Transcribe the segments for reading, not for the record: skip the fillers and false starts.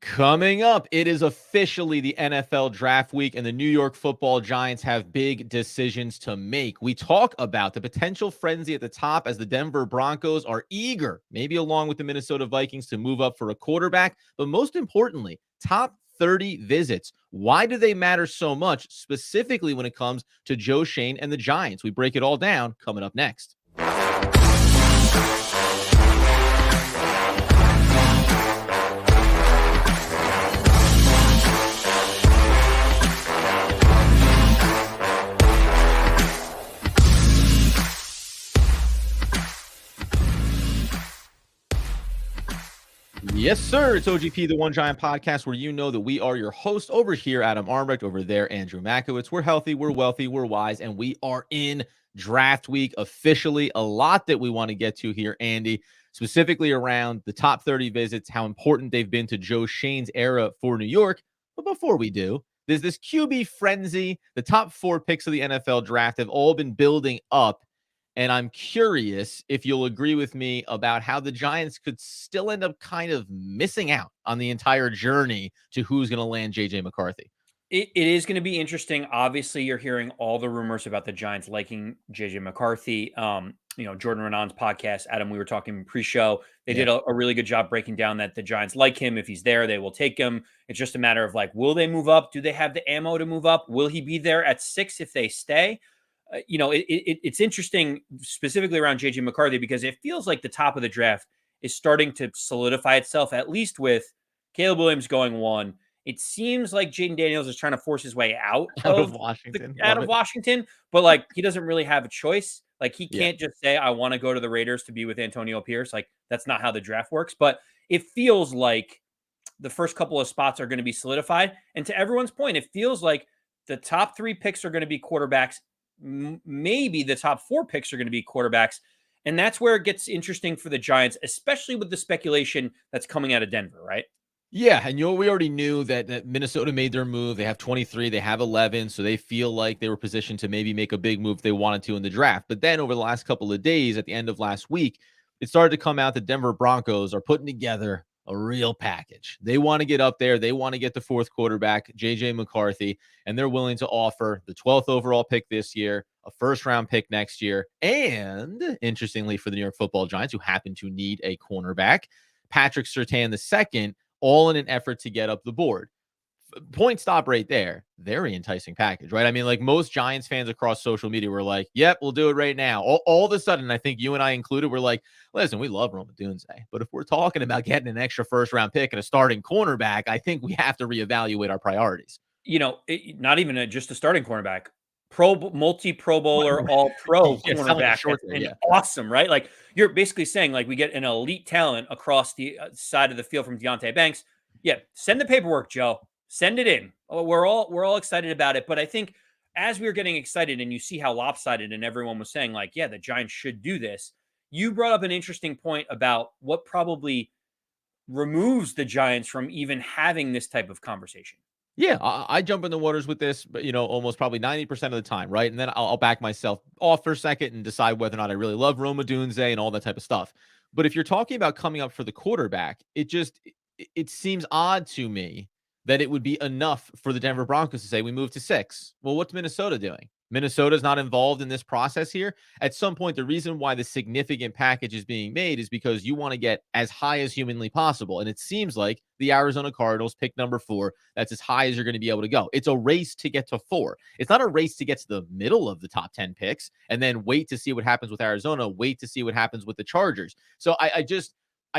Coming up, it is officially the NFL draft week, and the New York Football Giants have big decisions to make. We talk about the potential frenzy at the top as the Denver Broncos are eager, maybe along with the Minnesota Vikings, to move up for a quarterback. But most importantly, top 30 visits. Why do they matter so much, specifically when it comes to Joe Schoen and the Giants? We break it all down coming up next. Yes, sir. It's OGP, the One Giant Podcast, where you know that we are your host. Over here, Adam Armbrecht. Over there, Andrew Makowitz. We're healthy, we're wealthy, we're wise, and we are in draft week officially. A lot that we want to get to here, Andy, specifically around the top 30 visits, how important they've been to Joe Schoen's era for New York. But before we do, there's this QB frenzy. The top 4 picks of the NFL draft have all been building up. And I'm curious if you'll agree with me about how the Giants could still end up kind of missing out on the entire journey to who's going to land JJ McCarthy. It is going to be interesting. Obviously, you're hearing all the rumors about the Giants liking JJ McCarthy. Jordan Renan's podcast, Adam, we were talking pre-show. They did a really good job breaking down that the Giants like him. If he's there, they will take him. It's just a matter of will they move up? Do they have the ammo to move up? Will he be there at 6 if they stay? It's interesting specifically around JJ McCarthy because it feels like the top of the draft is starting to solidify itself, at least with Caleb Williams going 1. It seems like Jaden Daniels is trying to force his way out of Washington, but he doesn't really have a choice. He can't just say, I want to go to the Raiders to be with Antonio Pierce. That's not how the draft works, but it feels like the first couple of spots are going to be solidified. And to everyone's point, it feels like the top 3 picks are going to be quarterbacks. Maybe the top 4 picks are going to be quarterbacks. And that's where it gets interesting for the Giants, especially with the speculation that's coming out of Denver, right? Yeah, and we already knew that Minnesota made their move. They have 23, they have 11, so they feel like they were positioned to maybe make a big move if they wanted to in the draft. But then over the last couple of days, at the end of last week, it started to come out that Denver Broncos are putting together a real package. They want to get up there. They want to get the 4th quarterback, JJ McCarthy, and they're willing to offer the 12th overall pick this year, a first-round pick next year, and interestingly for the New York Football Giants, who happen to need a cornerback, Patrick Surtain II, all in an effort to get up the board. Point stop right there. Very enticing package, right? I mean, most Giants fans across social media were like, yep, we'll do it right now. All of a sudden, I think you and I included, were like, listen, we love Odunze, but if we're talking about getting an extra first-round pick and a starting cornerback, I think we have to reevaluate our priorities. Not even just a starting cornerback. Multi-Pro Bowler, all-pro cornerback. Awesome, right? You're basically saying, we get an elite talent across the side of the field from Deonte Banks. Yeah, send the paperwork, Joe. Send it in. We're all excited about it. But I think as we were getting excited and you see how lopsided and everyone was saying, the Giants should do this, you brought up an interesting point about what probably removes the Giants from even having this type of conversation. Yeah, I jump in the waters with this, but almost probably 90% of the time, right? And then I'll back myself off for a second and decide whether or not I really love Odunze and all that type of stuff. But if you're talking about coming up for the quarterback, it seems odd to me that it would be enough for the Denver Broncos to say we move to 6. Well, what's Minnesota doing? Minnesota's not involved in this process here. At some point, the reason why the significant package is being made is because you want to get as high as humanly possible. And it seems like the Arizona Cardinals pick number 4. That's as high as you're going to be able to go. It's a race to get to 4. It's not a race to get to the middle of the top 10 picks and then wait to see what happens with Arizona, wait to see what happens with the Chargers. So I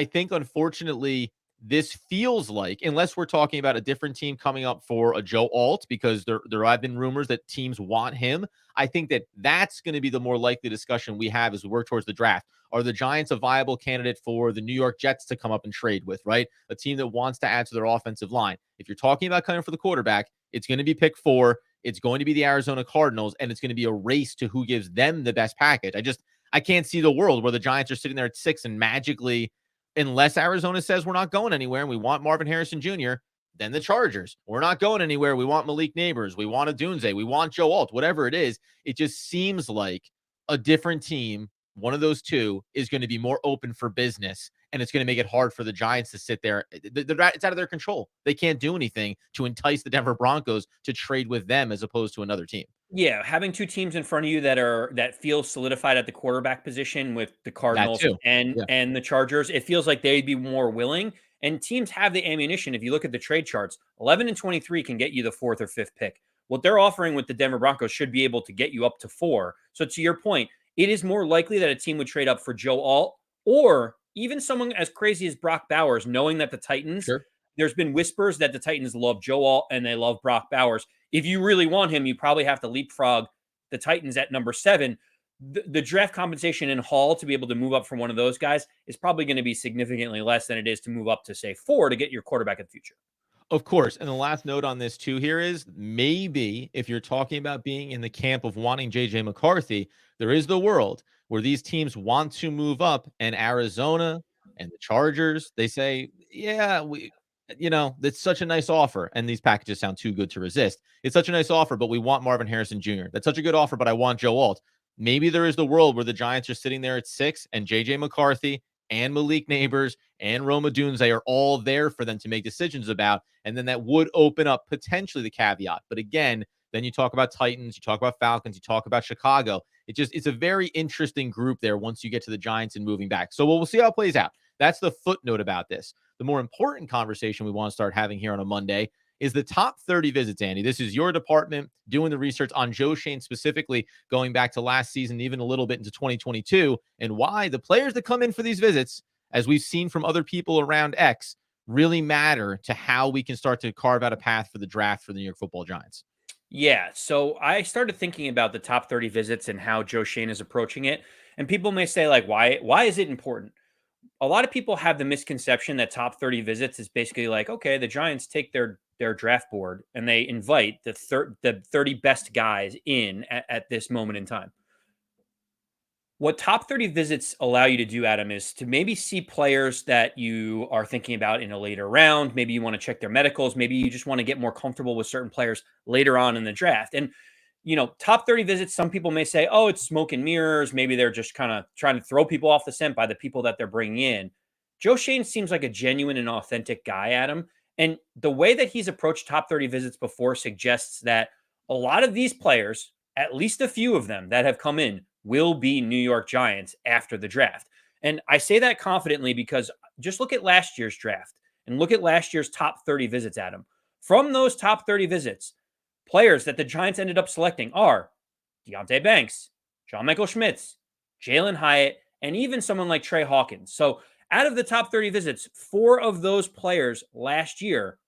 think, unfortunately, this feels like, unless we're talking about a different team coming up for a Joe Alt, because there have been rumors that teams want him, I think that's going to be the more likely discussion we have as we work towards the draft. Are the Giants a viable candidate for the New York Jets to come up and trade with, right? A team that wants to add to their offensive line. If you're talking about coming for the quarterback, it's going to be pick 4. It's going to be the Arizona Cardinals, and it's going to be a race to who gives them the best package. I can't see the world where the Giants are sitting there at 6 and magically, unless Arizona says we're not going anywhere and we want Marvin Harrison Jr., then the Chargers. We're not going anywhere. We want Malik Nabers. We want Odunze. We want Joe Alt. Whatever it is, it just seems like a different team one of those two is going to be more open for business, and it's going to make it hard for the Giants to sit there. It's out of their control. They can't do anything to entice the Denver Broncos to trade with them as opposed to another team. Yeah, having two teams in front of you that feel solidified at the quarterback position with the That Cardinals too. and Yeah, and the Chargers, it feels like they'd be more willing. And teams have the ammunition. If you look at the trade charts, 11 and 23 can get you the fourth or fifth pick. What they're offering with the Denver Broncos should be able to get you up to 4. So to your point, it is more likely that a team would trade up for Joe Alt or even someone as crazy as Brock Bowers, knowing that the Titans, sure. there's been whispers that the Titans love Joe Alt and they love Brock Bowers. If you really want him, you probably have to leapfrog the Titans at number 7. The draft compensation in Hall to be able to move up from one of those guys is probably going to be significantly less than it is to move up to, say, 4 to get your quarterback in the future. Of course. And the last note on this too here is maybe if you're talking about being in the camp of wanting JJ McCarthy, there is the world where these teams want to move up, and Arizona and the Chargers, they say, yeah, that's such a nice offer. And these packages sound too good to resist. It's such a nice offer, but we want Marvin Harrison Jr. That's such a good offer, but I want Joe Alt. Maybe there is the world where the Giants are sitting there at 6 and JJ McCarthy and Malik Nabers and Odunze are all there for them to make decisions about. And then that would open up potentially the caveat. But again, then you talk about Titans, you talk about Falcons, you talk about Chicago. It's a very interesting group there once you get to the Giants and moving back. So we'll see how it plays out. That's the footnote about this. The more important conversation we want to start having here on a Monday is the top 30 visits, Andy. This is your department doing the research on Joe Schoen specifically, going back to last season, even a little bit into 2022, and why the players that come in for these visits, as we've seen from other people around X, really matter to how we can start to carve out a path for the draft for the New York Football Giants. Yeah, so I started thinking about the top 30 visits and how Joe Schoen is approaching it. And people may say, like, why is it important? A lot of people have the misconception that top 30 visits is basically like, okay, the Giants take their draft board and they invite the 30 best guys in at this moment in time. What top 30 visits allow you to do, Adam, is to maybe see players that you are thinking about in a later round. Maybe you want to check their medicals. Maybe you just want to get more comfortable with certain players later on in the draft. And, top 30 visits, some people may say, oh, it's smoke and mirrors. Maybe they're just kind of trying to throw people off the scent by the people that they're bringing in. Joe Schoen seems like a genuine and authentic guy, Adam. And the way that he's approached top 30 visits before suggests that a lot of these players, at least a few of them that have come in, will be New York Giants after the draft. And I say that confidently because just look at last year's draft and look at last year's top 30 visits, Adam. From those top 30 visits, players that the Giants ended up selecting are Deonte Banks, John Michael Schmitz, Jalen Hyatt, and even someone like Trey Hawkins. So out of the top 30 visits, 4 of those players last year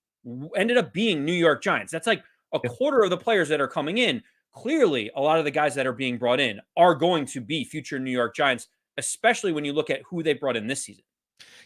ended up being New York Giants. That's like a quarter of the players that are coming in. Clearly, a lot of the guys that are being brought in are going to be future New York Giants, especially when you look at who they brought in this season.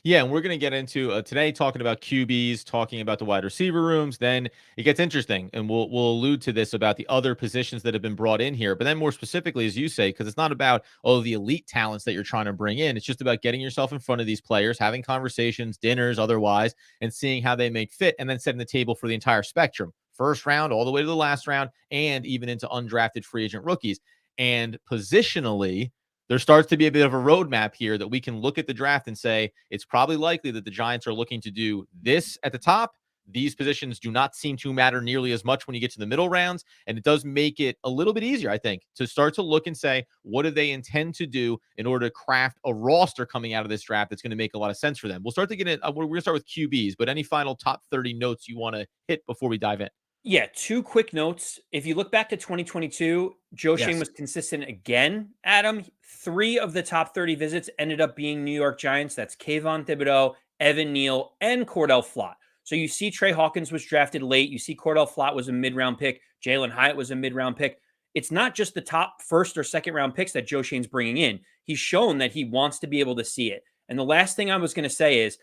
Yeah, and we're going to get into today talking about QBs, talking about the wide receiver rooms. Then it gets interesting, and we'll allude to this about the other positions that have been brought in here. But then more specifically, as you say, because it's not about the elite talents that you're trying to bring in. It's just about getting yourself in front of these players, having conversations, dinners, otherwise, and seeing how they make fit, and then setting the table for the entire spectrum, first round all the way to the last round, and even into undrafted free agent rookies. And positionally, there starts to be a bit of a roadmap here that we can look at the draft and say it's probably likely that the Giants are looking to do this at the top. These positions do not seem to matter nearly as much when you get to the middle rounds. And it does make it a little bit easier, I think, to start to look and say, what do they intend to do in order to craft a roster coming out of this draft that's going to make a lot of sense for them? We'll start to get in. We're going to start with QBs, but any final top 30 notes you want to hit before we dive in? Yeah, 2 quick notes. If you look back to 2022, Joe Schoen Yes. was consistent again, Adam. 3 of the top 30 visits ended up being New York Giants. That's Kayvon Thibodeau, Evan Neal, and Cordell Flott. So you see Trey Hawkins was drafted late. You see Cordell Flott was a mid-round pick. Jalen Hyatt was a mid-round pick. It's not just the top first or second round picks that Joe Schoen's bringing in. He's shown that he wants to be able to see it. And the last thing I was going to say is,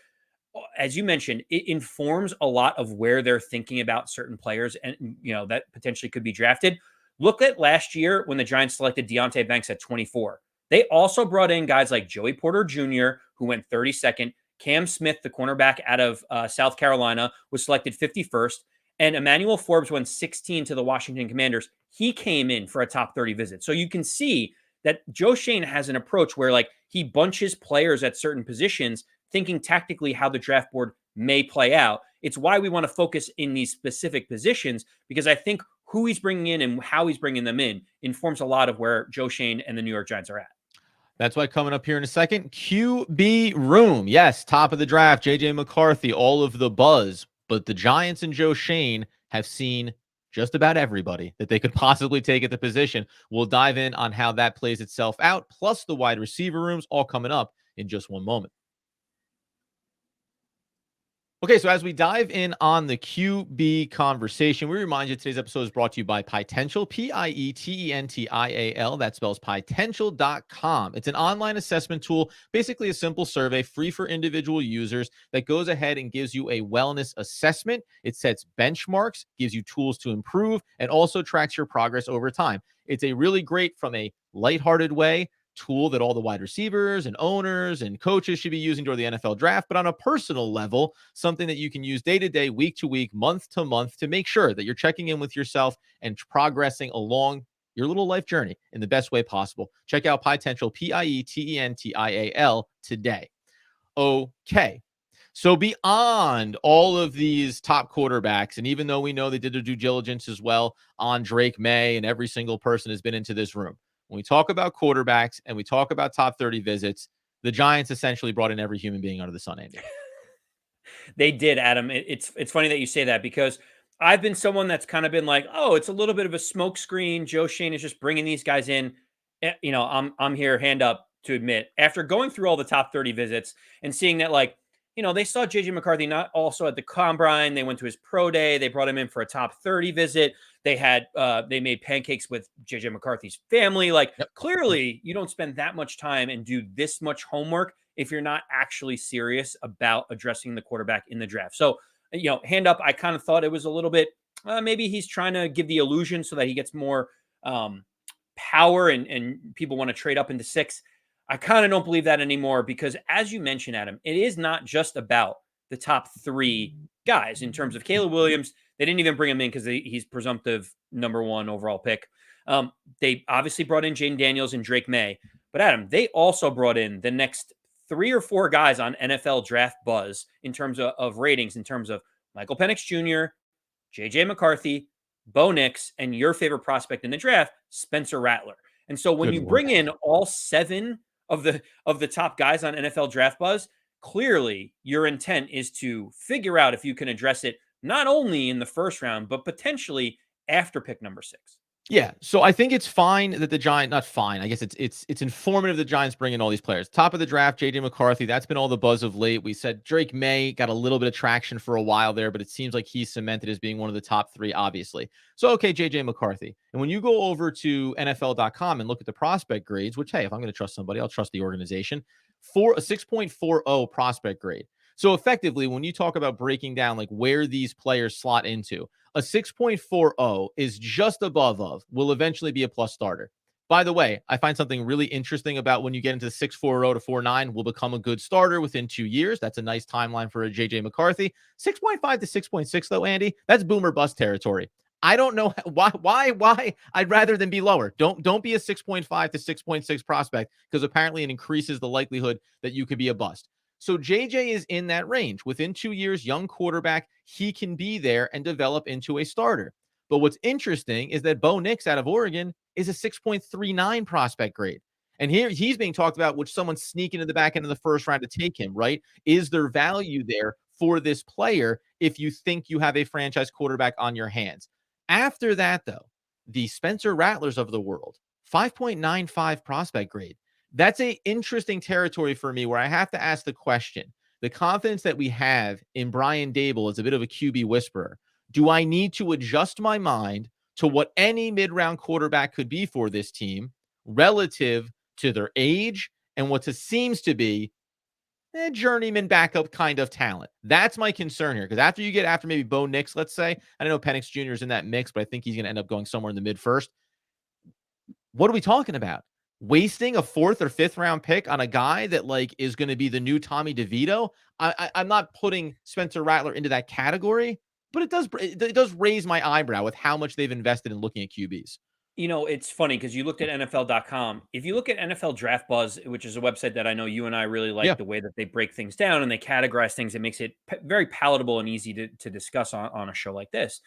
as you mentioned, it informs a lot of where they're thinking about certain players and, that potentially could be drafted. Look at last year when the Giants selected Deonte Banks at 24. They also brought in guys like Joey Porter Jr., who went 32nd. Cam Smith, the cornerback out of South Carolina, was selected 51st. And Emmanuel Forbes went 16 to the Washington Commanders. He came in for a top 30 visit. So you can see that Joe Schoen has an approach where like he bunches players at certain positions, thinking tactically how the draft board may play out. It's why we want to focus in these specific positions, because I think who he's bringing in and how he's bringing them in informs a lot of where Joe Schoen and the New York Giants are at. That's why coming up here in a second, QB room. Yes, top of the draft, JJ McCarthy, all of the buzz. But the Giants and Joe Schoen have seen just about everybody that they could possibly take at the position. We'll dive in on how that plays itself out, plus the wide receiver rooms, all coming up in just one moment. Okay, so as we dive in on the QB conversation, we remind you today's episode is brought to you by Pietential, Pietential. That spells Pietential.com. It's an online assessment tool, basically a simple survey, free for individual users, that goes ahead and gives you a wellness assessment. It sets benchmarks, gives you tools to improve, and also tracks your progress over time. It's a really great, from a lighthearted way, tool that all the wide receivers and owners and coaches should be using during the NFL draft, but on a personal level, something that you can use day to day, week to week, month to month to make sure that you're checking in with yourself and progressing along your little life journey in the best way possible. Check out Pietential, Pietential today. Okay. So beyond all of these top quarterbacks, and even though we know they did their due diligence as well on Drake May and every single person has been into this room, when we talk about quarterbacks and we talk about top 30 visits, the Giants essentially brought in every human being under the sun, Andy. They did, Adam. It's funny that you say that, because I've been someone that's kind of been like, oh, it's a little bit of a smokescreen. Joe Schoen is just bringing these guys in. I'm here, hand up, to admit, after going through all the top 30 visits and seeing that, like, they saw JJ McCarthy not also at the combine. They went to his pro day. They brought him in for a top 30 visit. They made pancakes with JJ McCarthy's family. Like, Yep. clearly you don't spend that much time and do this much homework if you're not actually serious about addressing the quarterback in the draft. So, hand up, I kind of thought it was a little bit, maybe he's trying to give the illusion so that he gets more power and people want to trade up into 6. I kind of don't believe that anymore, because as you mentioned, Adam, it is not just about the top 3 guys. In terms of Caleb Williams, they didn't even bring him in because he's presumptive number 1 overall pick. They obviously brought in Jaden Daniels and Drake May, but Adam, they also brought in the next 3 or 4 guys on NFL Draft Buzz in terms of ratings, in terms of Michael Penix Jr., JJ McCarthy, Bo Nix, and your favorite prospect in the draft, Spencer Rattler. And so when Good you Lord. bring in all 7 of the top guys on NFL Draft Buzz, clearly your intent is to figure out if you can address it not only in the first round, but potentially after pick number 6. Yeah, so I think it's fine that the Giants, not fine, I guess it's informative the Giants bring in all these players. Top of the draft, JJ McCarthy, that's been all the buzz of late. We said Drake May got a little bit of traction for a while there, but it seems like he's cemented as being one of the top 3, obviously. So, okay, JJ McCarthy. And when you go over to NFL.com and look at the prospect grades, which, hey, if I'm going to trust somebody, I'll trust the organization, for a 6.40 prospect grade. So effectively, when you talk about breaking down like where these players slot into, a 6.40 is just above of, will eventually be a plus starter. By the way, I find something really interesting about when you get into 6.40 to 4.9 will become a good starter within 2 years. That's a nice timeline for a JJ McCarthy. 6.5 to 6.6 though, Andy, that's boomer bust territory. I don't know why I'd rather than be lower. Don't be a 6.5 to 6.6 prospect, because apparently it increases the likelihood that you could be a bust. So JJ is in that range. Within 2 years, young quarterback, he can be there and develop into a starter. But what's interesting is that Bo Nix out of Oregon is a 6.39 prospect grade. And here he's being talked about, which someone's sneaking to the back end of the first round to take him, right? Is there value there for this player if you think you have a franchise quarterback on your hands? After that, though, the Spencer Rattlers of the world, 5.95 prospect grade. That's a interesting territory for me, where I have to ask the question, the confidence that we have in Brian Dable as a bit of a QB whisperer, do I need to adjust my mind to what any mid-round quarterback could be for this team relative to their age and what seems to be a journeyman backup kind of talent? That's my concern here, because after you get after maybe Bo Nix, let's say, I don't know Penix Jr. is in that mix, but I think he's going to end up going somewhere in the mid-first. What are we talking about? Wasting a 4th or 5th round pick on a guy that like is going to be the new Tommy DeVito? I'm not putting Spencer Rattler into that category, but it does raise my eyebrow with how much they've invested in looking at QBs. It's funny because you looked at NFL.com. If you look at NFL Draft Buzz, which is a website that I know you and I really Yeah. like the way that they break things down and they categorize things, it makes it very palatable and easy to discuss on a show like this.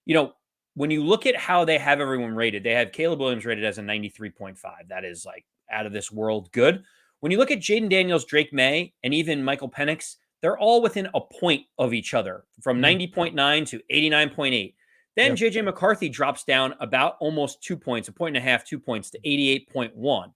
You know, when you look at how they have everyone rated, they have Caleb Williams rated as a 93.5. That is like out of this world good. When you look at Jaden Daniels, Drake May, and even Michael Penix, they're all within a point of each other from Mhm. 90.9 to 89.8. Then Yeah. JJ McCarthy drops down about almost 2 points, a point and a half, 2 points to 88.1.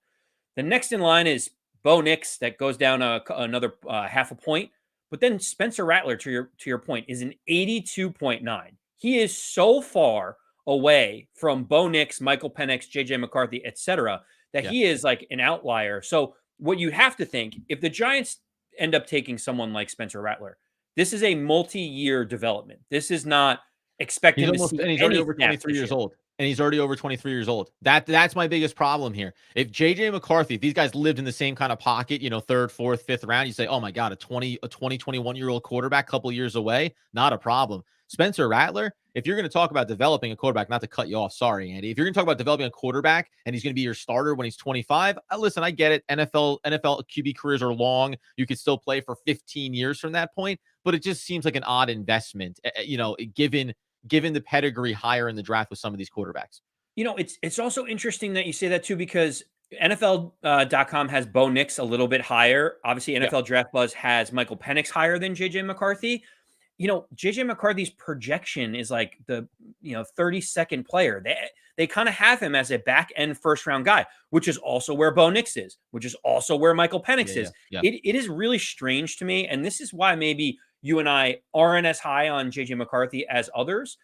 The next in line is Bo Nix that goes down another half a point. But then Spencer Rattler, to your point, is an 82.9. He is so far away from Bo Nix, Michael Penix, JJ McCarthy, etc., that Yeah. he is like an outlier. So what you have to think, if the Giants end up taking someone like Spencer Rattler, this is a multi-year development. This is not expect He's him to almost see and he's already any over snaps 23 this years year. old. And he's already over 23 years old. That's my biggest problem here. If JJ McCarthy, if these guys lived in the same kind of pocket, third, fourth, fifth round, you say, "Oh my God, a 21-year-old quarterback, couple years away, not a problem." Spencer Rattler, if you're going to talk about developing a quarterback, not to cut you off, sorry, Andy. If you're going to talk about developing a quarterback and he's going to be your starter when he's 25, listen, I get it. NFL QB careers are long. You could still play for 15 years from that point, but it just seems like an odd investment, given the pedigree higher in the draft with some of these quarterbacks. It's also interesting that you say that too, because NFL.com has Bo Nix a little bit higher. Obviously, Yeah. NFL Draft Buzz has Michael Penix higher than JJ McCarthy. JJ McCarthy's projection is like the 32nd player. They kind of have him as a back end first round guy, which is also where Bo Nix is, which is also where Michael Yeah. Penix Yeah. is. Yeah. It is really strange to me, and this is why maybe you and I aren't as high on JJ McCarthy as others.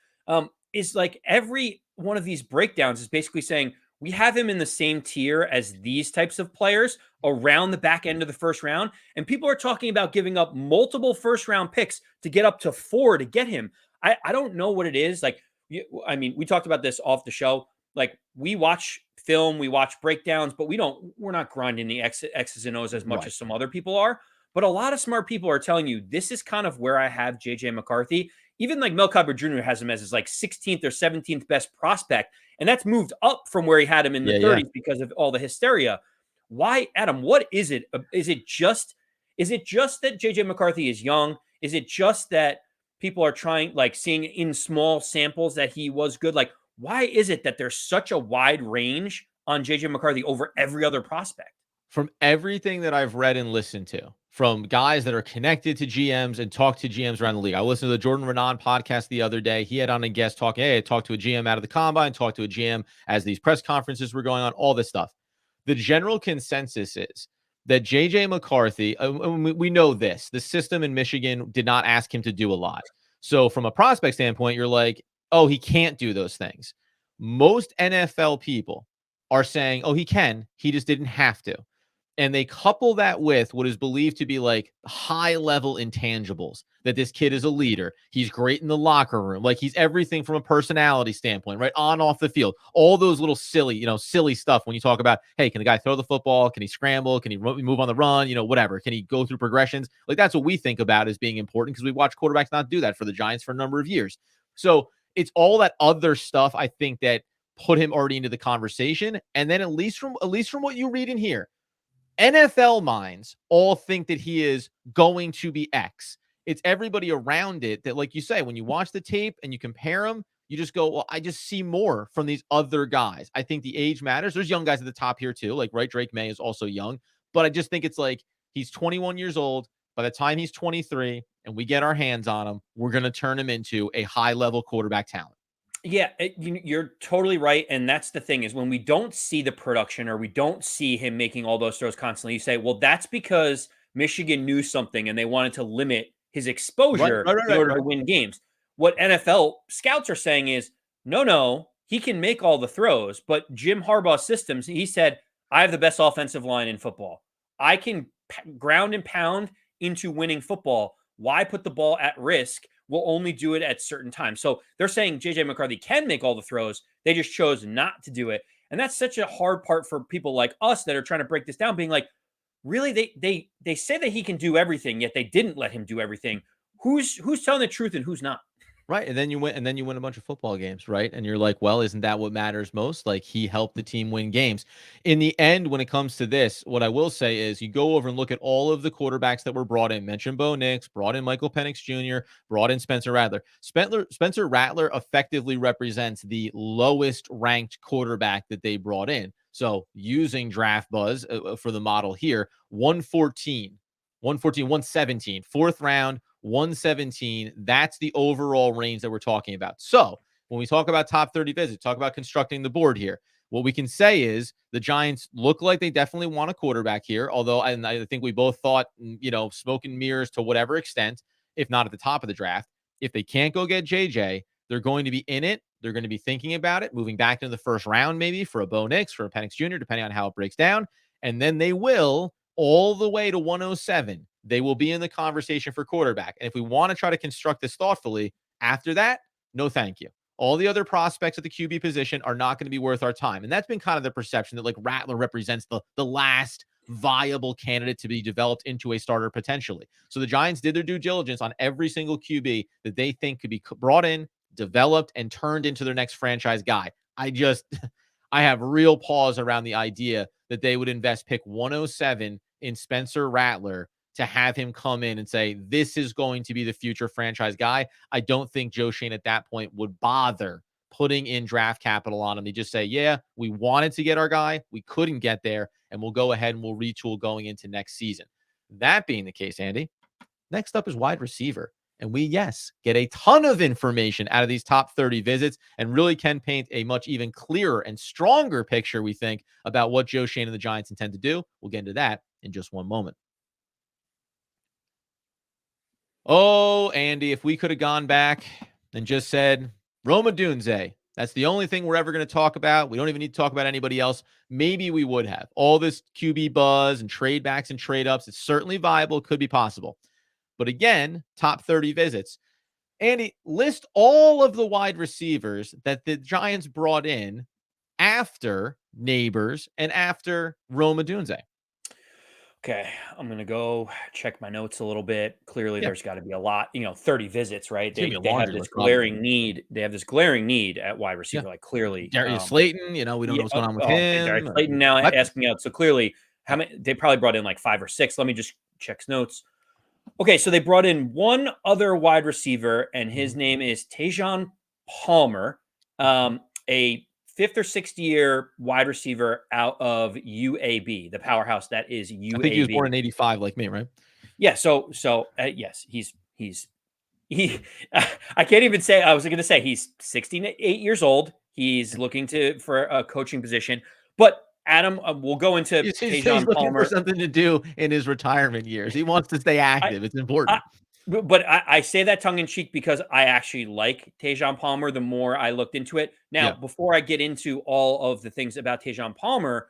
Is like every one of these breakdowns is basically saying we have him in the same tier as these types of players around the back end of the first round. And people are talking about giving up multiple first round picks to get up to 4 to get him. I don't know what it is. Like, we talked about this off the show. Like, we watch film, we watch breakdowns, but we're not grinding the X's and O's as much Right. as some other people are. But a lot of smart people are telling you this is kind of where I have JJ McCarthy. Even like Mel Kiper Jr. has him as his like 16th or 17th best prospect. And that's moved up from where he had him in the Yeah. Yeah. 30s because of all the hysteria. Why, Adam? What is it? Is it just that JJ McCarthy is young? Is it just that people are trying, like, seeing in small samples that he was good? Like, why is it that there's such a wide range on JJ McCarthy over every other prospect? From everything that I've read and listened to, from guys that are connected to GMs and talk to GMs around the league. I listened to the Jordan Renan podcast the other day. He had on a guest talking, hey, I talked to a GM out of the combine, talked to a GM as these press conferences were going on, all this stuff. The general consensus is that JJ McCarthy, we know this, the system in Michigan did not ask him to do a lot. So from a prospect standpoint, you're like, oh, he can't do those things. Most NFL people are saying, oh, he can. He just didn't have to. And they couple that with what is believed to be like high level intangibles, that this kid is a leader. He's great in the locker room. Like, he's everything from a personality standpoint, right? On, off the field, all those little silly stuff. When you talk about, hey, can the guy throw the football? Can he scramble? Can he move on the run? Whatever. Can he go through progressions? Like, that's what we think about as being important, because we watch quarterbacks not do that for the Giants for a number of years. So it's all that other stuff, I think, that put him already into the conversation. And then at least from what you read in here, NFL minds all think that he is going to be X. It's everybody around it that, like you say, when you watch the tape and you compare them, you just go, well, I just see more from these other guys. I think the age matters. There's young guys at the top here too. Like, right, Drake May is also young, but I just think it's like he's 21 years old. By the time he's 23 and we get our hands on him, we're going to turn him into a high-level quarterback talent. Yeah, you're totally right. And that's the thing, is when we don't see the production or we don't see him making all those throws constantly, you say, well, that's because Michigan knew something and they wanted to limit his Right, exposure right, right, in right, order right. to win games. What NFL scouts are saying is, no, he can make all the throws, but Jim Harbaugh's systems, he said, I have the best offensive line in football. I can ground and pound into winning football. Why put the ball at risk? We'll only do it at certain times. So they're saying JJ McCarthy can make all the throws. They just chose not to do it. And that's such a hard part for people like us that are trying to break this down, being like, really, they say that he can do everything, yet they didn't let him do everything. Who's telling the truth and who's not? Right. And then you win a bunch of football games, right? And you're like, well, isn't that what matters most? Like, he helped the team win games. In the end, when it comes to this, what I will say is you go over and look at all of the quarterbacks that were brought in. Mentioned Bo Nix, brought in Michael Penix Jr., brought in Spencer Rattler. Spencer Rattler effectively represents the lowest ranked quarterback that they brought in. So using draft buzz for the model here, 114, 114, 117, fourth round, 117. That's the overall range that we're talking about. So when we talk about top 30 visits, talk about constructing the board here. What we can say is the Giants look like they definitely want a quarterback here. Although, and I think we both thought, smoke and mirrors to whatever extent, if not at the top of the draft. If they can't go get JJ, they're going to be in it. They're going to be thinking about it, moving back into the first round, maybe for a Bo Nix, for a Penix Jr., depending on how it breaks down. And then they will all the way to 107. They will be in the conversation for quarterback. And if we want to try to construct this thoughtfully, after that, no thank you. All the other prospects at the QB position are not going to be worth our time. And that's been kind of the perception that like Rattler represents the last viable candidate to be developed into a starter potentially. So the Giants did their due diligence on every single QB that they think could be brought in, developed, and turned into their next franchise guy. I have real pause around the idea that they would invest pick 107 in Spencer Rattler to have him come in and say, this is going to be the future franchise guy. I don't think Joe Schoen at that point would bother putting in draft capital on him. They just say, yeah, we wanted to get our guy. We couldn't get there, and we'll go ahead and we'll retool going into next season. That being the case, Andy, next up is wide receiver. And we, yes, get a ton of information out of these top 30 visits and really can paint a much even clearer and stronger picture, we think, about what Joe Schoen and the Giants intend to do. We'll get into that in just one moment. Oh, Andy, if we could have gone back and just said, Rome Odunze, that's the only thing we're ever going to talk about. We don't even need to talk about anybody else. Maybe we would have. All this QB buzz and trade backs and trade ups, it's certainly viable. It could be possible. But again, top 30 visits. Andy, list all of the wide receivers that the Giants brought in after Nabers and after Rome Odunze. Okay, I'm gonna go check my notes a little bit. Clearly, Yeah. there's got to be a lot, 30 visits, right? It's gonna be a They have laundry this list, probably. glaring need. They have this glaring need at wide Yeah. receiver, like clearly. Darius Slayton, we don't know what's going on with Okay, Darius him. Slayton now Weapons. asking out. So clearly, how Yeah. many? They probably brought in like 5 or 6. Let me just check notes. Okay, so they brought in one other wide receiver, and his name is Tejhaun Palmer, a fifth or sixth year wide receiver out of UAB, the powerhouse that is UAB. I think he was born in 85 like me, right? Yeah, so yes, he I can't even say. I was going to say he's 68 years old. He's looking for a coaching position. But Adam, we'll go into He's Tejhaun looking for Palmer. something to do in his retirement years. He wants to stay active. It's important. But I say that tongue in cheek because I actually like Tejhaun Palmer the more I looked into it. Now, Yeah. before I get into all of the things about Tejhaun Palmer,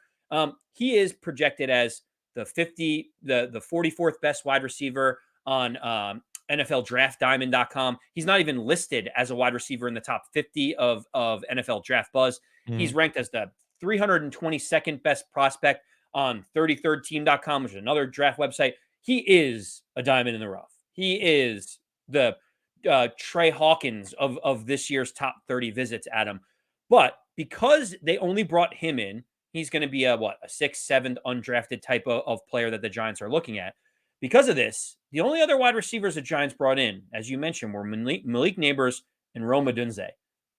he is projected as the 44th best wide receiver on NFLDraftDiamond.com. He's not even listed as a wide receiver in the top 50 of NFL Draft Buzz. He's ranked as the 322nd best prospect on 33rdteam.com, which is another draft website. He is a diamond in the rough. He is the Trey Hawkins of this year's top 30 visits, Adam. But because they only brought him in, he's going to be a 6th, 7th undrafted type of player that the Giants are looking at. Because of this, the only other wide receivers the Giants brought in, as you mentioned, were Malik Nabers and Rome Odunze.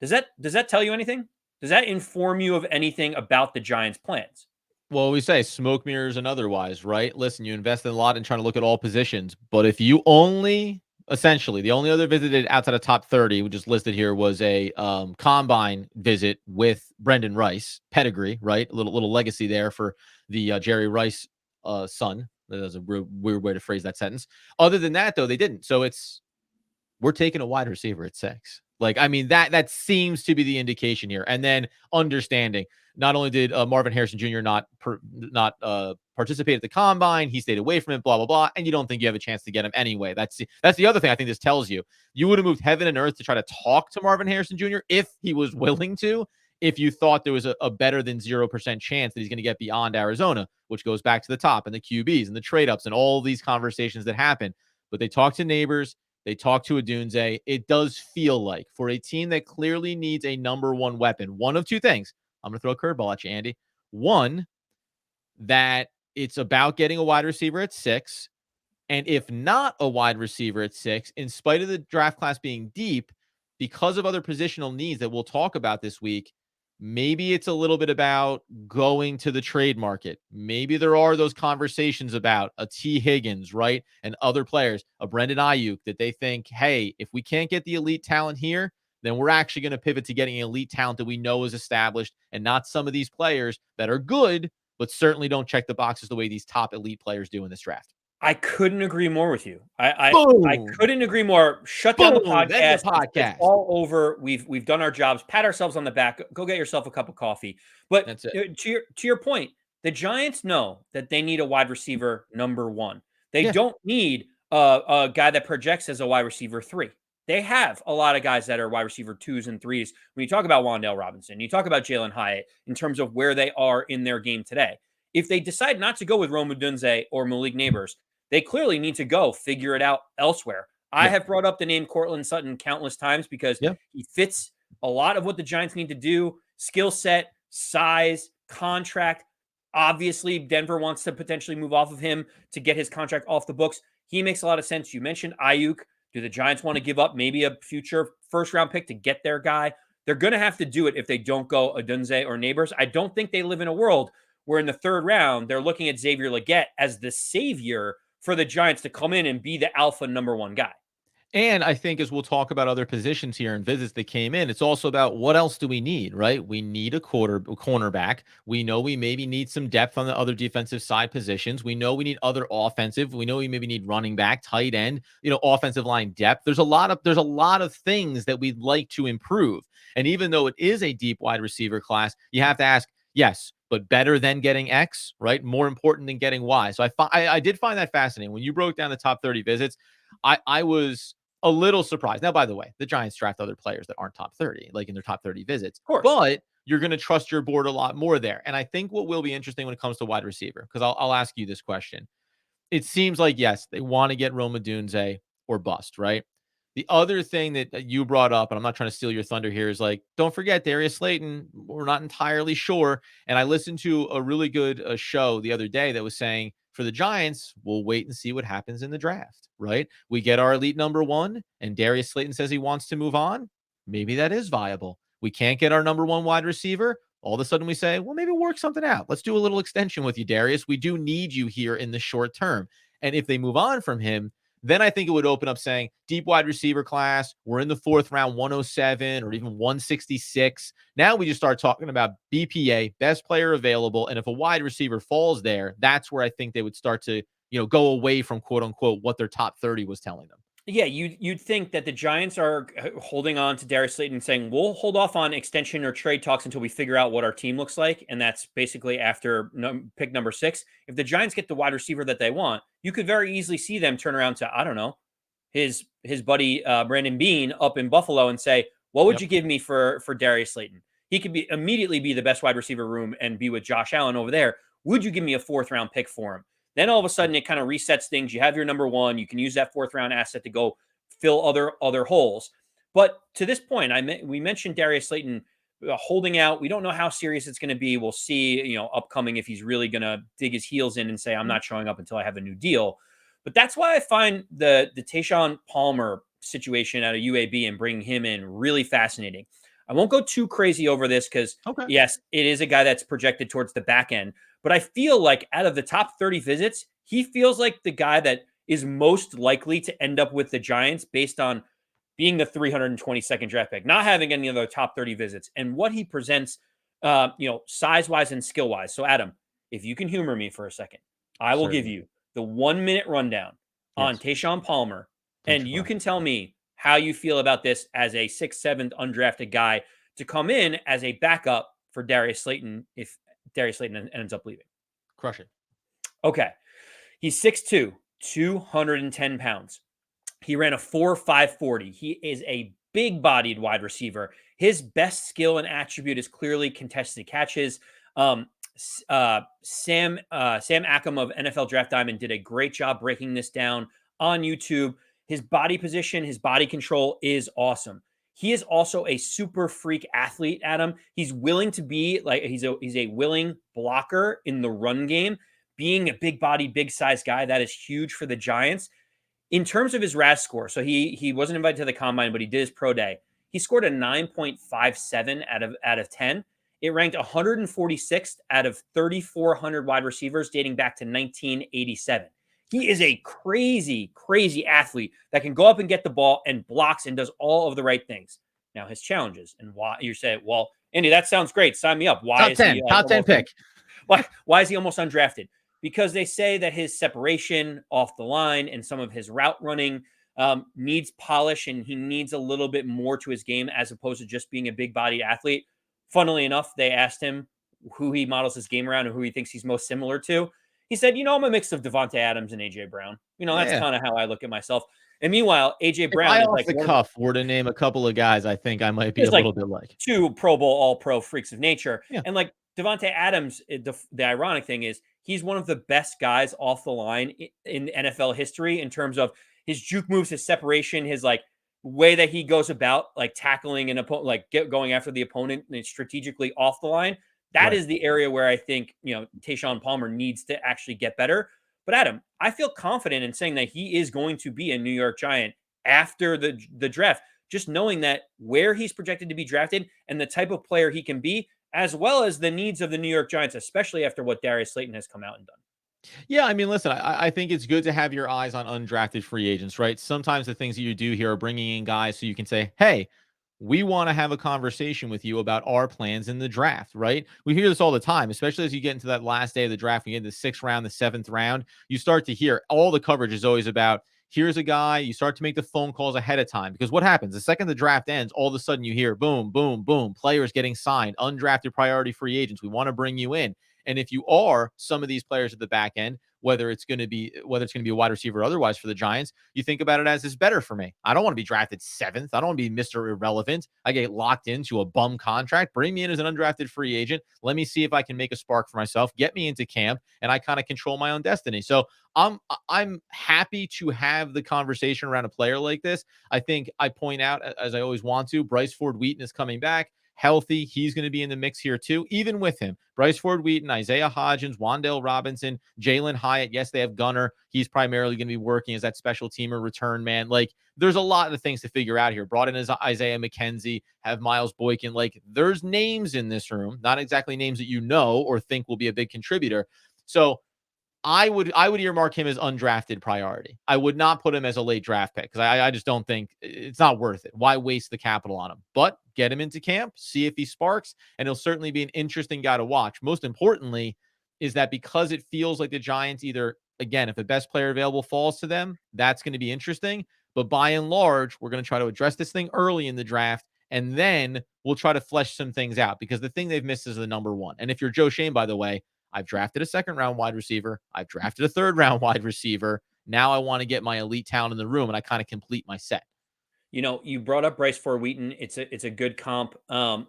Does that tell you anything? Does that inform you of anything about the Giants' plans? Well, we say smoke mirrors and otherwise, right? Listen, you invested a lot in trying to look at all positions, but if you essentially, the only other visited outside of top 30, which is listed here, was a combine visit with Brenden Rice, pedigree, right? A little legacy there for the Jerry Rice son. That's a weird way to phrase that sentence. Other than that, though, they didn't. So we're taking a wide receiver at 6. Like, I mean, that seems to be the indication here. And then understanding, not only did Marvin Harrison Jr. not participate at the combine, he stayed away from it, blah, blah, blah. And you don't think you have a chance to get him anyway. That's the other thing I think this tells you. You would have moved heaven and earth to try to talk to Marvin Harrison Jr. if he was willing to, if you thought there was a better than 0% chance that he's going to get beyond Arizona, which goes back to the top and the QBs and the trade ups and all these conversations that happen. But they talked to Nabers. They talk to Odunze. It does feel like for a team that clearly needs a number one weapon, one of two things. I'm going to throw a curveball at you, Andy. One, that it's about getting a wide receiver at 6. And if not a wide receiver at 6, in spite of the draft class being deep, because of other positional needs that we'll talk about this week, maybe it's a little bit about going to the trade market. Maybe there are those conversations about a T. Higgins, right? And other players, a Brenden Ayuk, that they think, hey, if we can't get the elite talent here, then we're actually going to pivot to getting elite talent that we know is established and not some of these players that are good, but certainly don't check the boxes the way these top elite players do in this draft. I couldn't agree more with you. I Boom. couldn't agree more. Shut down the Boom. End the podcast. It's podcast. all over. We've done our jobs. Pat ourselves on the back. Go get yourself a cup of coffee. But That's it. to your point, the Giants know that they need a wide receiver number 1. They Yeah. don't need a guy that projects as a wide receiver 3. They have a lot of guys that are wide receiver 2s and 3s. When you talk about Wan'Dale Robinson, you talk about Jalen Hyatt in terms of where they are in their game today. If they decide not to go with Rome Odunze or Malik Nabers, they clearly need to go figure it out elsewhere. I have brought up the name Courtland Sutton countless times because he fits a lot of what the Giants need to do. Skill set, size, contract. Obviously, Denver wants to potentially move off of him to get his contract off the books. He makes a lot of sense. You mentioned Ayuk. Do the Giants want to give up maybe a future first-round pick to get their guy? They're going to have to do it if they don't go Odunze or Nabers. I don't think they live in a world where in the 3rd round, they're looking at Xavier Legette as the savior for the Giants to come in and be the alpha number 1 guy. And I think as we'll talk about other positions here and visits that came in, it's also about what else do we need, right? We need a cornerback. We know we maybe need some depth on the other defensive side positions. We know we need other offensive. We know we maybe need running back, tight end, offensive line depth. There's a lot of things that we'd like to improve. And even though it is a deep wide receiver class, you have to ask, yes, but better than getting X, right? More important than getting Y. So I did find that fascinating. When you broke down the top 30 visits, I was a little surprised. Now, by the way, the Giants draft other players that aren't top 30, like in their top 30 visits. Of course. But you're going to trust your board a lot more there. And I think what will be interesting when it comes to wide receiver, because I'll ask you this question. It seems like, yes, they want to get Rome Odunze or bust, right? The other thing that you brought up, and I'm not trying to steal your thunder here, is like, don't forget Darius Slayton. We're not entirely sure. And I listened to a really good show the other day that was saying, for the Giants, we'll wait and see what happens in the draft, right? We get our elite number 1, and Darius Slayton says he wants to move on. Maybe that is viable. We can't get our number 1 wide receiver. All of a sudden we say, well, maybe work something out. Let's do a little extension with you, Darius. We do need you here in the short term. And if they move on from him, then I think it would open up saying deep wide receiver class. We're in the 4th round, 107 or even 166. Now we just start talking about BPA, best player available. And if a wide receiver falls there, that's where I think they would start to, go away from quote unquote what their top 30 was telling them. Yeah, you'd think that the Giants are holding on to Darius Slayton and saying, we'll hold off on extension or trade talks until we figure out what our team looks like. And that's basically after pick number 6. If the Giants get the wide receiver that they want, you could very easily see them turn around to, I don't know, his buddy Brandon Beane up in Buffalo and say, what would you give me for Darius Slayton? He could immediately be the best wide receiver room and be with Josh Allen over there. Would you give me a 4th round pick for him? Then all of a sudden it kind of resets things. You have your number 1. You can use that 4th round asset to go fill other holes. But to this point, we mentioned Darius Slayton holding out. We don't know how serious it's going to be. We'll see, upcoming if he's really going to dig his heels in and say, I'm not showing up until I have a new deal. But that's why I find the Tejhaun Palmer situation out of UAB and bringing him in really fascinating. I won't go too crazy over this because, yes, it is a guy that's projected towards the back end. But I feel like out of the top 30 visits, he feels like the guy that is most likely to end up with the Giants based on being the 322nd draft pick, not having any other top 30 visits, and what he presents, size-wise and skill-wise. So, Adam, if you can humor me for a second, I will give you the 1-minute rundown on Tejhaun Palmer, and you can tell me how you feel about this as a 6th, 7th undrafted guy to come in as a backup for Darius Slayton if Darius Slayton ends up leaving. Crush it. Okay. He's 6'2", 210 pounds. He ran a 4.5 40. He is a big-bodied wide receiver. His best skill and attribute is clearly contested catches. Sam Ackham of NFL Draft Diamond did a great job breaking this down on YouTube. His body position, his body control is awesome. He is also a super freak athlete, Adam. He's willing to be like he's a willing blocker in the run game. Being a big body, big size guy, that is huge for the Giants. In terms of his RAS score, so he wasn't invited to the combine, but he did his pro day. He scored a 9.57 out of 10. It ranked 146th out of 3,400 wide receivers dating back to 1987. He is a crazy, crazy athlete that can go up and get the ball and blocks and does all of the right things. Now, his challenges and why you say, well, Andy, that sounds great. Sign me up. Why top 10, top 10 pick. Why is he almost undrafted? Because they say that his separation off the line and some of his route running needs polish, and he needs a little bit more to his game as opposed to just being a big-bodied athlete. Funnily enough, they asked him who he models his game around and who he thinks he's most similar to. He said, I'm a mix of Devontae Adams and A.J. Brown. That's kind of how I look at myself. And meanwhile, A.J. Brown is like the cuff were to name a couple of guys I think I might be a little bit like. 2 Pro Bowl All-Pro freaks of nature. Yeah. And like Devontae Adams, the ironic thing is he's one of the best guys off the line in NFL history in terms of his juke moves, his separation, his like way that he goes about like tackling an opponent, like going after the opponent and strategically off the line. That is the area where I think, Tejhaun Palmer needs to actually get better. But Adam, I feel confident in saying that he is going to be a New York Giant after the draft, just knowing that where he's projected to be drafted and the type of player he can be, as well as the needs of the New York Giants, especially after what Darius Slayton has come out and done. Yeah, I mean, listen, I think it's good to have your eyes on undrafted free agents, right? Sometimes the things that you do here are bringing in guys so you can say, hey, we want to have a conversation with you about our plans in the draft, right? We hear this all the time, especially as you get into that last day of the draft, you get into the 6th round, the 7th round, you start to hear all the coverage is always about, here's a guy, you start to make the phone calls ahead of time, because what happens the second the draft ends, all of a sudden you hear boom, boom, boom, players getting signed, undrafted priority free agents. We want to bring you in. And if you are some of these players at the back end, whether it's going to be a wide receiver or otherwise for the Giants, you think about it as is better for me. I don't want to be drafted 7th. I don't want to be Mr. Irrelevant. I get locked into a bum contract. Bring me in as an undrafted free agent. Let me see if I can make a spark for myself. Get me into camp, and I kind of control my own destiny. So I'm happy to have the conversation around a player like this. I think I point out, as I always want to, Bryce Ford Wheaton is coming back healthy. He's going to be in the mix here too. Even with him, Bryce Ford Wheaton, Isaiah Hodgins, Wan'Dale Robinson, Jalen Hyatt. Yes, they have Gunner. He's primarily going to be working as that special teamer return man. Like, there's a lot of things to figure out here. Brought in as Isaiah McKenzie, have Miles Boykin. Like, there's names in this room, not exactly names that you know or think will be a big contributor. So I would earmark him as undrafted priority. I would not put him as a late draft pick because I just don't think it's not worth it. Why waste the capital on him? But get him into camp, see if he sparks, and he'll certainly be an interesting guy to watch. Most importantly is that because it feels like the Giants either, again, if the best player available falls to them, that's going to be interesting. But by and large, we're going to try to address this thing early in the draft, and then we'll try to flesh some things out because the thing they've missed is the number one. And if you're Joe Schoen, by the way, I've drafted a 2nd round wide receiver. I've drafted a 3rd round wide receiver. Now I want to get my elite talent in the room, and I kind of complete my set. You brought up Bryce Ford Wheaton. It's a good comp.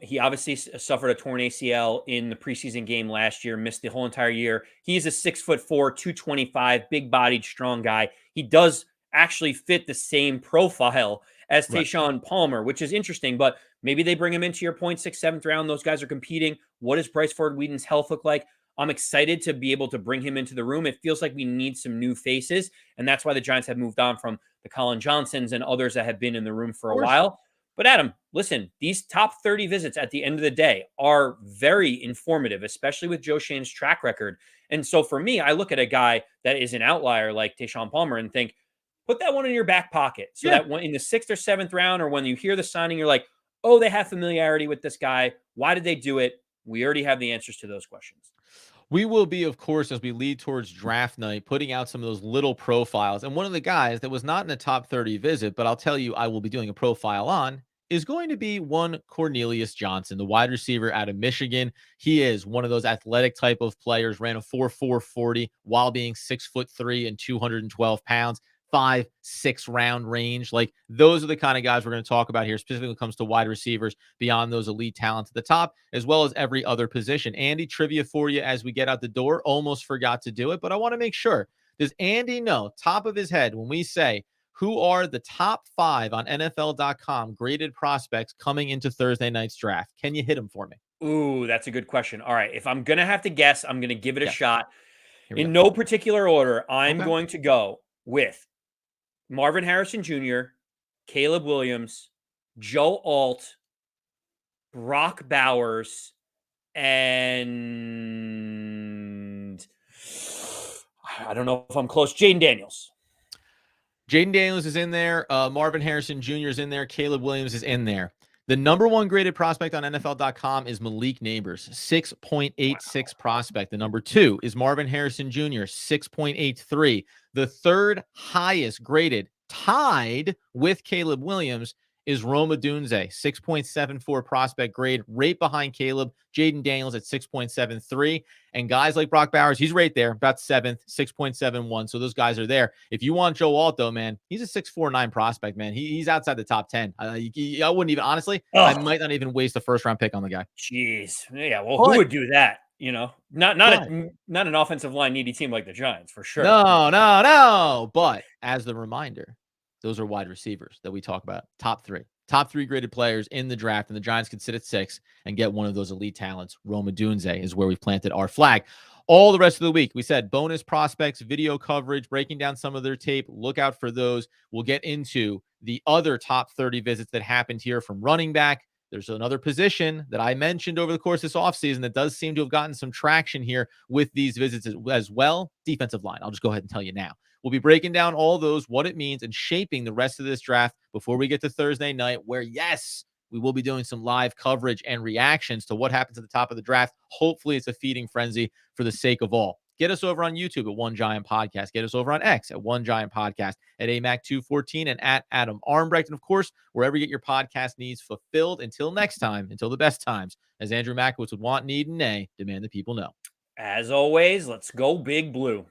He obviously suffered a torn ACL in the preseason game last year, missed the whole entire year. He's a 6'4", 225, big-bodied, strong guy. He does actually fit the same profile as Tejhaun Palmer, which is interesting, but maybe they bring him into your 6th, 7th round. Those guys are competing. What does Bryce Ford Wheaton's health look like? I'm excited to be able to bring him into the room. It feels like we need some new faces, and that's why the Giants have moved on from the Colin Johnsons and others that have been in the room for a while. But Adam, listen, these top 30 visits at the end of the day are very informative, especially with Joe Schoen's track record. And so for me, I look at a guy that is an outlier like Tejhaun Palmer and think, put that one in your back pocket so that when in the 6th or 7th round, or when you hear the signing, you're like, oh, they have familiarity with this guy. Why did they do it? We already have the answers to those questions. We will be, of course, as we lead towards draft night, putting out some of those little profiles. And one of the guys that was not in a top 30 visit, but I'll tell you, I will be doing a profile on, is going to be one Cornelius Johnson, the wide receiver out of Michigan. He is one of those athletic type of players, ran a 4.4 40 while being 6'3" and 212 pounds. 5-6 round range. Like, those are the kind of guys we're going to talk about here, specifically when it comes to wide receivers beyond those elite talents at the top, as well as every other position. Andy, trivia for you as we get out the door. Almost forgot to do it, but I want to make sure. Does Andy know, top of his head, when we say Who are the top 5 on NFL.com graded prospects coming into Thursday night's draft? Can you hit them for me? Ooh, that's a good question. All right. If I'm going to have to guess, I'm going to give it a Yes. shot. Here we In go. no particular order, I'm Okay. going to go with Marvin Harrison Jr., Caleb Williams, Joe Alt, Brock Bowers, and I don't know if I'm close, Jaden Daniels. Jaden Daniels is in there. Marvin Harrison Jr. is in there. Caleb Williams is in there. The number 1 graded prospect on NFL.com is Malik Nabers, 6.86 prospect. The number 2 is Marvin Harrison Jr., 6.83. The third highest graded, tied with Caleb Williams, is Odunze, 6.74 prospect grade, right behind Caleb. Jaden Daniels at 6.73. And guys like Brock Bowers, he's right there, about 7th, 6.71. So those guys are there. If you want Joe Alt, though, man, he's a 6.49 prospect, man. He's outside the top 10. I wouldn't even, honestly, I might not even waste a first-round pick on the guy. Jeez. Yeah, well, who would do that? You know, not an offensive line needy team like the Giants, for sure. No. But as the reminder, those are wide receivers that we talk about. Top 3 graded players in the draft, and the Giants can sit at 6 and get one of those elite talents. Odunze is where we've planted our flag. All the rest of the week, we said bonus prospects, video coverage, breaking down some of their tape. Look out for those. We'll get into the other top 30 visits that happened here from running back. There's another position that I mentioned over the course of this offseason that does seem to have gotten some traction here with these visits as well. Defensive line. I'll just go ahead and tell you now. We'll be breaking down all those, what it means, and shaping the rest of this draft before we get to Thursday night, where, yes, we will be doing some live coverage and reactions to what happens at the top of the draft. Hopefully, it's a feeding frenzy for the sake of all. Get us over on YouTube at One Giant Podcast. Get us over on X at One Giant Podcast, at AMAC214, and at Adam Armbrecht. And, of course, wherever you get your podcast needs fulfilled. Until next time, until the best times, as Andrew Makowitz would want, need, and nay, demand the people know. As always, let's go Big Blue.